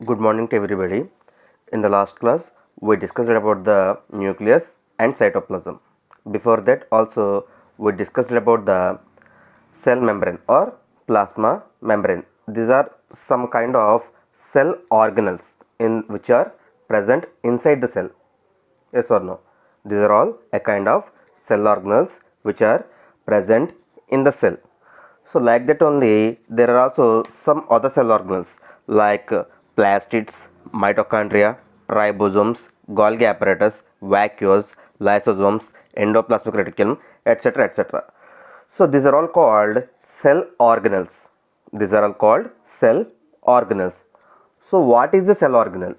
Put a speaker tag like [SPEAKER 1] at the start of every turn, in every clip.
[SPEAKER 1] Good morning to everybody. In the last class, we discussed about the nucleus and cytoplasm. Before that, also we discussed about the cell membrane or plasma membrane. These are some kind of cell organelles in which are present inside the cell. Yes or no? These are all a kind of cell organelles which are present in the cell. So like that only there are also some other cell organelles like plastids, mitochondria, ribosomes, Golgi apparatus, vacuoles, lysosomes, endoplasmic reticulum, etc. etc. So these are all called cell organelles. These are all called cell organelles. So what is a cell organelle?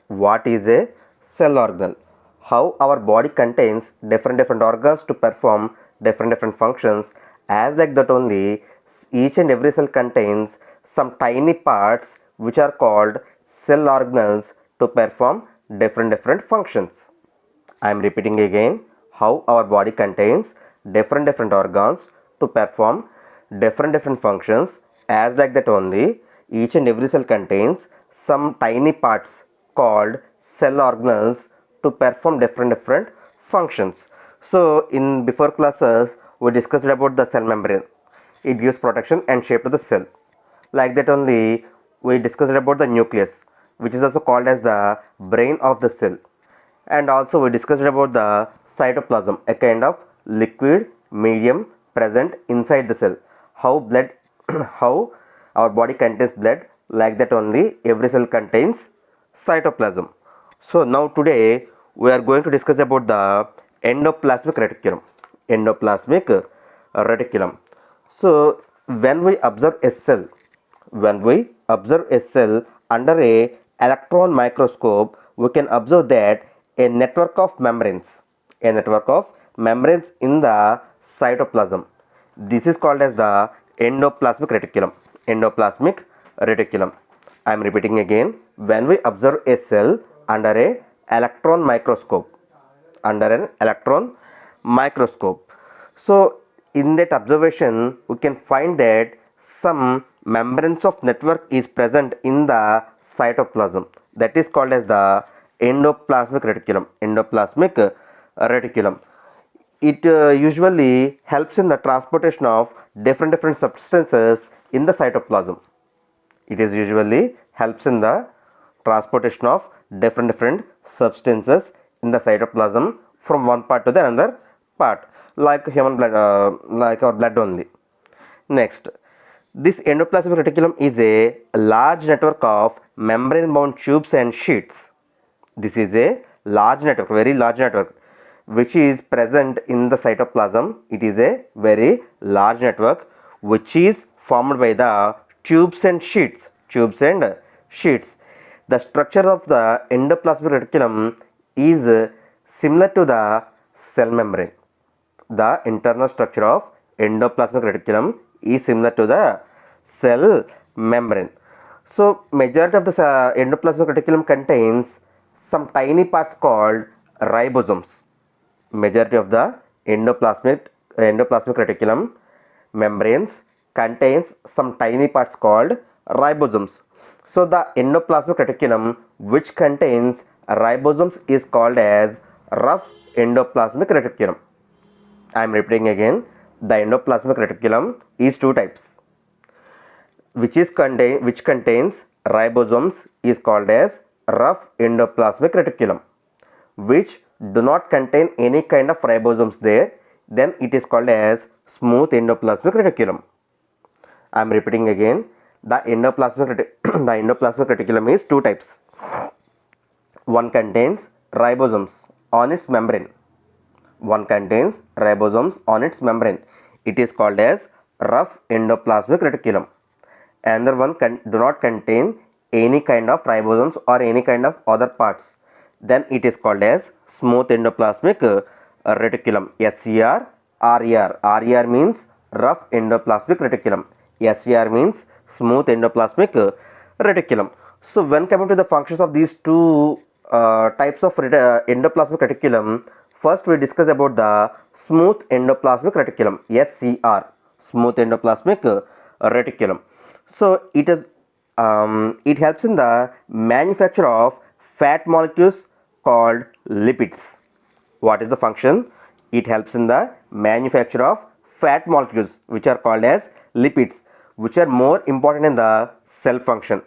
[SPEAKER 1] What is a cell organelle? How our body contains different organs to perform different functions. As like that only, each and every cell contains some tiny parts which are called cell organelles to perform different functions. I am repeating again, how our body contains different organs to perform different functions. As like that only, each and every cell contains some tiny parts called cell organelles to perform different functions. So in before classes we discussed about the cell membrane. It gives protection and shape to the cell. Like that only we discussed about the nucleus, which is also called as the brain of the cell. And also we discussed about the cytoplasm, a kind of liquid medium present inside the cell. How blood how our body contains blood, like that only every cell contains cytoplasm. So now today we are going to discuss about the endoplasmic reticulum. Endoplasmic reticulum. So when we observe a cell, under a electron microscope, we can observe that a network of membranes in the cytoplasm. This is called as the endoplasmic reticulum. I am repeating again. When we observe a cell under a electron microscope, so in that observation we can find that some membranes of network is present in the cytoplasm. That is called as the endoplasmic reticulum. It usually helps in the transportation of different substances in the cytoplasm. It is usually helps in the transportation of different substances in the cytoplasm from one part to the another part, like human blood, like our blood only. Next, this endoplasmic reticulum is a large network of membrane bound tubes and sheets. This is a large network, very large network, which is present in the cytoplasm. It is a very large network which is formed by the tubes and sheets. The structure of the endoplasmic reticulum is similar to the cell membrane. The internal structure of endoplasmic reticulum is similar to the cell membrane. So majority of the endoplasmic reticulum contains some tiny parts called ribosomes. Majority of the endoplasmic reticulum membranes contains some tiny parts called ribosomes. So the endoplasmic reticulum which contains ribosomes is called as rough endoplasmic reticulum. I am repeating again, the endoplasmic reticulum is two types. Which contains ribosomes is called as rough endoplasmic reticulum. Which do not contain any kind of ribosomes there, then it is called as smooth endoplasmic reticulum. I am repeating again, the endoplasmic reticulum is two types. One contains ribosomes on its membrane. It is called as rough endoplasmic reticulum. Another one do not contain any kind of ribosomes or any kind of other parts, then it is called as smooth endoplasmic reticulum. SER, RER. RER means rough endoplasmic reticulum. SER means smooth endoplasmic reticulum. So when coming to the functions of these two types of endoplasmic reticulum, first we discuss about the smooth endoplasmic reticulum. SER, smooth endoplasmic reticulum. So it is it helps in the manufacture of fat molecules called lipids. What is the function? It helps in the manufacture of fat molecules which are called as lipids, which are more important in the cell function,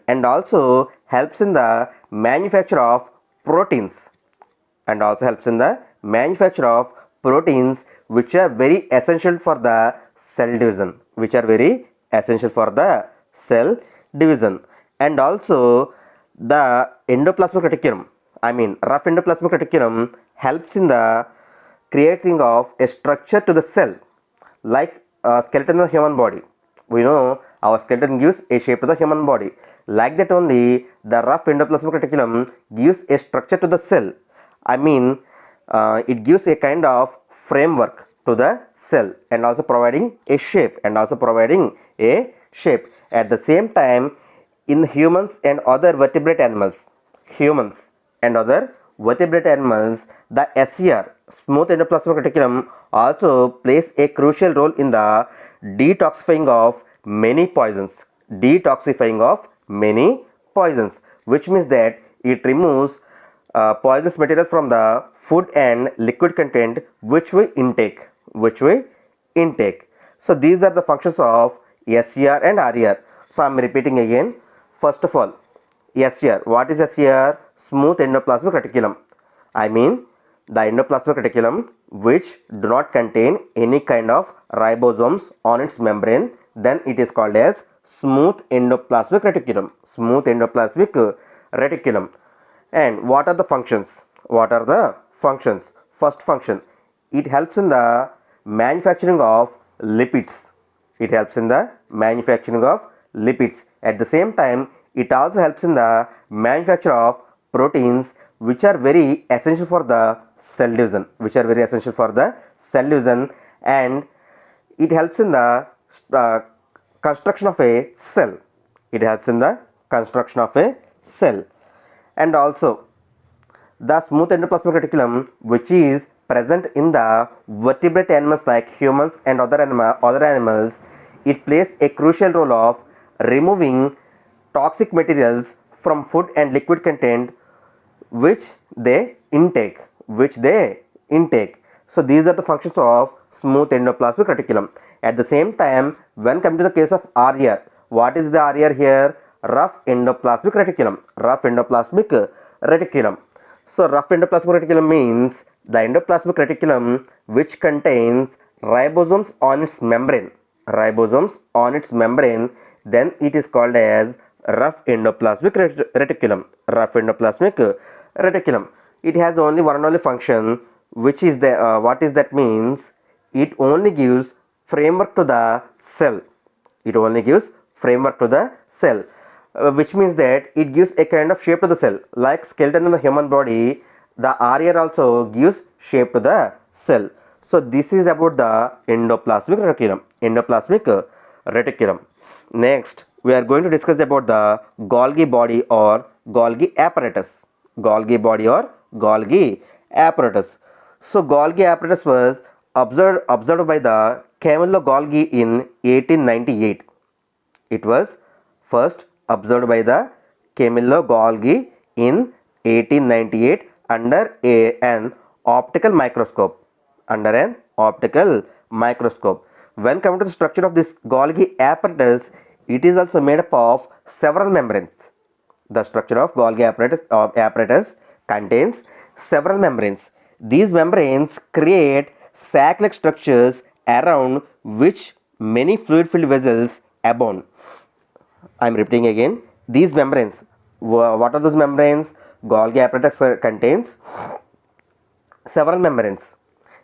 [SPEAKER 1] and also helps in the manufacture of proteins, which are very essential for the cell division, and also the endoplasmic reticulum, rough endoplasmic reticulum helps in the creating of a structure to the cell, like a skeleton of the human body. We know our skeleton gives a shape to the human body. Like that only, the rough endoplasmic reticulum gives a structure to the cell. It gives a kind of framework to the cell and also providing a shape. At the same time, in humans and other vertebrate animals, the SER, smooth endoplasmic reticulum, also plays a crucial role in the detoxifying of many poisons, which means that it removes poisonous material from the food and liquid content which we intake. So these are the functions of SER and RER. So I am repeating again. First of all, SER. What is SER? Smooth endoplasmic reticulum. The endoplasmic reticulum which do not contain any kind of ribosomes on its membrane, then it is called as smooth endoplasmic reticulum. And what are the functions? First function, it helps in the manufacturing of lipids. At the same time, it also helps in the manufacture of proteins which are very essential for the cell division, and it helps in the construction of a cell. And also the smooth endoplasmic reticulum, which is present in the vertebrate animals like humans and other animals, it plays a crucial role of removing toxic materials from food and liquid content which they intake. So these are the functions of smooth endoplasmic reticulum. At the same time, when coming to the case of RER, what is the RER here? Rough endoplasmic reticulum. So rough endoplasmic reticulum means the endoplasmic reticulum which contains ribosomes on its membrane, then it is called as rough endoplasmic reticulum. It has only one and only function, which is the what is that means? It only gives framework to the cell. Which means that it gives a kind of shape to the cell. Like skeleton in the human body, the RER also gives shape to the cell. So this is about the endoplasmic reticulum. Next, we are going to discuss about the Golgi body or Golgi apparatus. So Golgi apparatus was observed by the Camillo Golgi in 1898. It was first observed by the Camillo Golgi in 1898 under an optical microscope. When coming to the structure of this Golgi apparatus, it is also made up of several membranes. The structure of Golgi apparatus contains several membranes. These membranes create sac-like structures around which many fluid-filled vessels abound. I am repeating again. These membranes, what are those membranes? Golgi apparatus contains several membranes.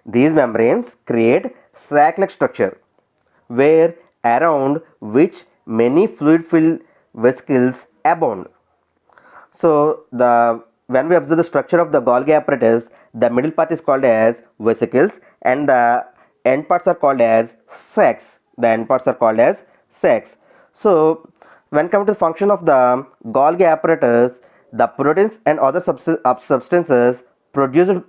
[SPEAKER 1] These membranes create sac-like structure where around which many fluid-filled vesicles abound. So when we observe the structure of the Golgi apparatus, the middle part is called as vesicles and the end parts are called as sacs. So when coming to the function of the Golgi apparatus, the proteins and other substances produced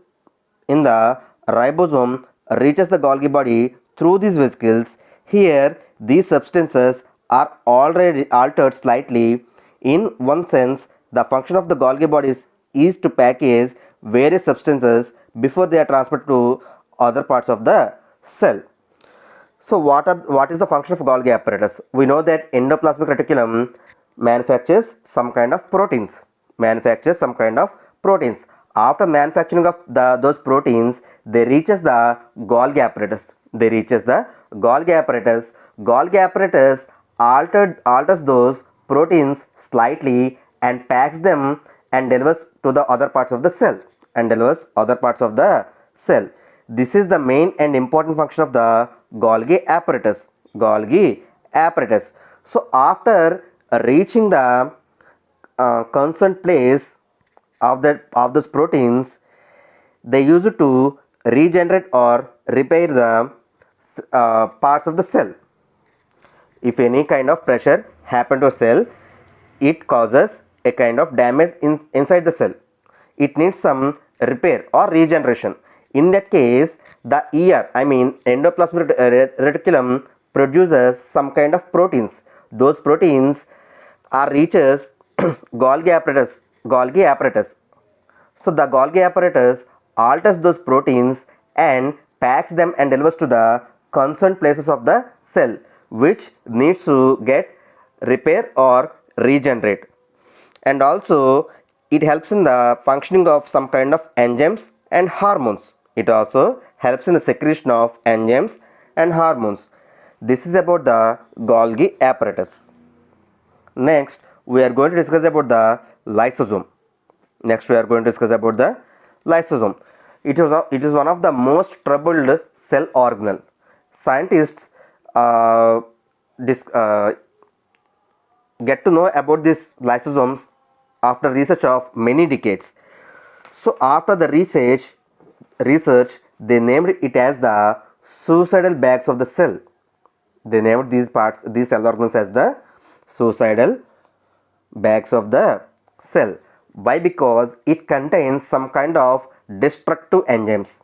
[SPEAKER 1] in the ribosome reaches the Golgi body through these vesicles. Here these substances are already altered slightly. In one sense, the function of the Golgi bodies is to package various substances before they are transferred to other parts of the cell. So what is the function of Golgi apparatus? We know that endoplasmic reticulum manufactures some kind of proteins. After manufacturing of those proteins, they reaches the Golgi apparatus. Golgi apparatus alters those proteins slightly and packs them and delivers to the other parts of the cell. This is the main and important function of the Golgi apparatus. So after reaching the concerned place of those proteins, they use it to regenerate or repair the parts of the cell. If any kind of pressure happen to a cell, it causes a kind of damage inside the cell. It needs some repair or regeneration. In that case, the endoplasmic reticulum produces some kind of proteins. Those proteins are reaches Golgi apparatus. So the Golgi apparatus alters those proteins and packs them and delivers to the concerned places of the cell, which needs to get repair or regenerate. And also it helps in the functioning of some kind of enzymes and hormones. It also helps in the secretion of enzymes and hormones. This is about the Golgi apparatus. Next, we are going to discuss about the lysosome. It is one of the most troubled cell organelle. Scientists get to know about these lysosomes after research of many decades. So after the research, they named it as the suicidal bags of the cell. They named these cell organs as the suicidal bags of the cell. Why? Because it contains some kind of destructive enzymes.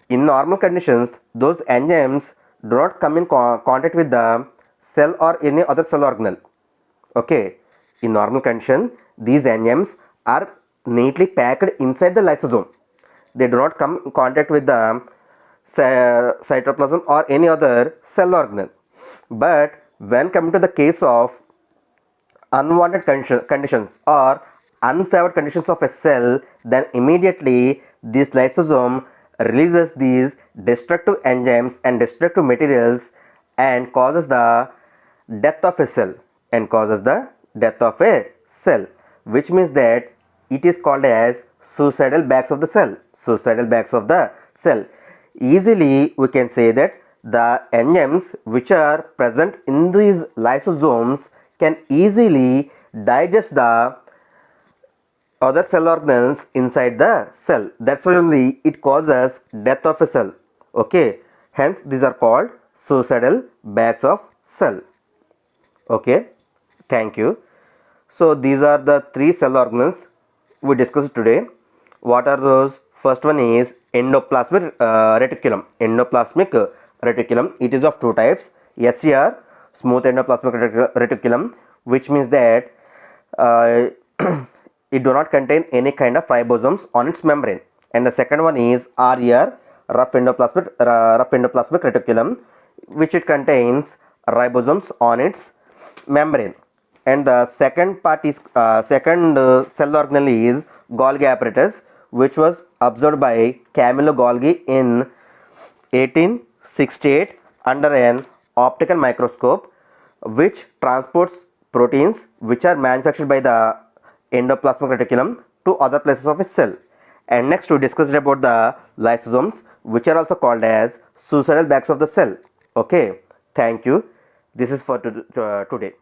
[SPEAKER 1] In normal conditions, those enzymes do not come in contact with the cell or any other cell organelle. Okay. In normal condition, these enzymes are neatly packed inside the lysosome. They do not come in contact with the cytoplasm or any other cell organelle. But when coming to the case of unwanted conditions or unfavored conditions of a cell, then immediately this lysosome releases these destructive enzymes and destructive materials and causes the death of a cell. Which means that it is called as suicidal bags of the cell. Easily we can say that the enzymes which are present in these lysosomes can easily digest the other cell organelles inside the cell. That's why only it causes death of a cell. Okay, hence these are called suicidal bags of cell. Okay, thank you. So these are the three cell organelles we discussed today. What are those? First one is endoplasmic reticulum. It is of two types: SER, smooth endoplasmic reticulum, which means that it do not contain any kind of ribosomes on its membrane. And the second one is RER, rough endoplasmic reticulum, which it contains ribosomes on its membrane. And the second part is cell organelle is Golgi apparatus, which was observed by Camillo Golgi in 1868 under an optical microscope, which transports proteins which are manufactured by the endoplasmic reticulum to other places of a cell. And next we discussed about the lysosomes, which are also called as suicidal bags of the cell. Okay, thank you. This is for today.